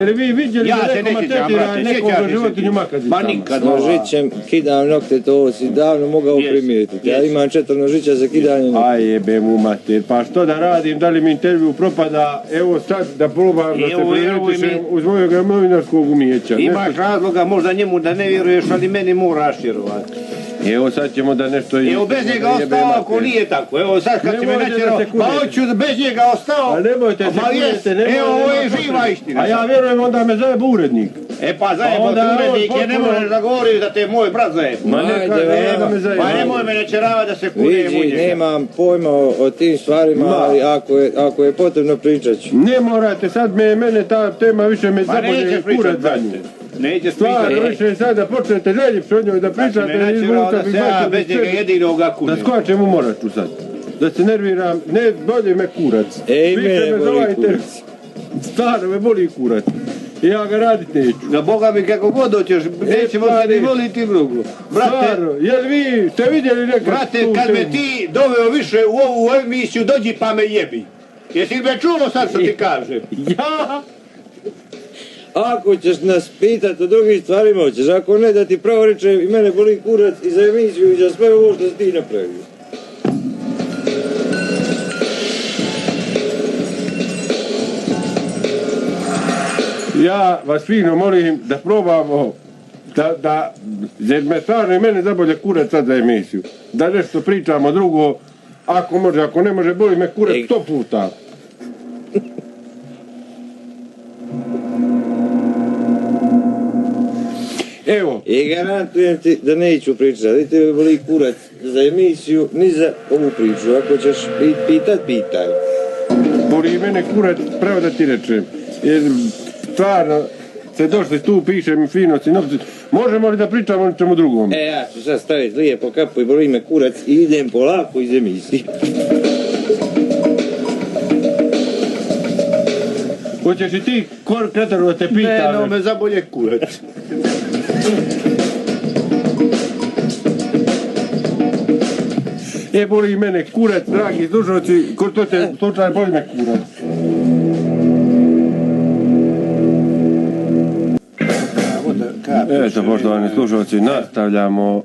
Jer vi vidjeli Ja da se neko ne sjećam, matetira brate, nekoga sjećam se životinju ti. makazi. Ma nikad. Nožićem kidam nokte, to si davno mogao Jest, primijetiti. Ja jest. imam 4 nožića za kidanje nokte. Aj jebe mu mater, pa što da radim, da li mi intervju propada, evo sad da probam da se Evo, prevetišem uz mojeg novinarskog umijeća. Imaš razloga možda njemu da ne vjeruješ, ali meni moraš vjerovati. Evo sad ćemo da nešto... Evo bez njega ostao ako nije tako. Evo sad kad si me Nemojte načerao, da se kunete. pa hoću da bez njega ostao. A nemojte se kunete, nemojte... Evo ovo je nema živa potrebe. istina. A ja vjerujem onda me zajeb urednik. E pa zajebo onda ti urednik on jer ne potpuno- možeš da govoriš da te je moj brat zajebo. Ma ne Ajde, kaže da me zajeb. Pa nemoj me načeravati da se kunem u Vidi, njega. nemam pojma o tim stvarima, Ma. ali ako je potrebno pričat ću. Ne morate, sad mene ta tema više me Pa zabolje nećeš kurat pričat, za brate. nju. Nećeš Stvarno, pričat. više sad da počnete najljepše od njoj da Kad si me pričate, načerao da bi se ja bačili bez njega sve- jedinoga Da kunem. skočem u moraču sad. Da se nerviram, ne, bolje me kurac. Ej, Više mene me boli zovajte. kurac. Stvarno me boli kurac. I ja ga radit neću. Da Boga mi kako god hoćeš, nećemo pa se ni neću. voliti drugo. Brate, Stvarno, jel vi ste vidjeli nekad brate, tu kad me temu? ti doveo više u ovu emisiju, dođi pa me jebi. Jesi li me čuo sad što ti kažem? Ja? Ako ćeš nas pitat o drugim stvarima, hoćeš, ako ne da ti pravo reče i mene boli kurac i za emisiju i za sve ovo što si ti napravio. Ja vas fino molim da probamo da jer me stvarno i mene zabolje kurac sad za emisiju. Da nešto pričamo drugo, ako može, ako ne može, boli me kurac Ej. 100 puta. Evo, I garantujem ti da neću pričati, niti me boli kurac za emisiju, ni za ovu priču. Ako ćeš pitat, pitaj. boli mene kurac, pravo da ti rečem. Jer stvarno ste došli tu, piše mi fino sinopsis. Možemo li da pričamo o nečemu drugom? E, ja ću sad staviti lijepo kapu i boli me kurac i idem polako iz emisije. Hoćeš i ti Kretaru da te pita? Ne, no me zabolje kurac. E, boli mene kurac, dragi slušalci, ko to te slučaj, boli me kurac. Eto, poštovani slušalci, nastavljamo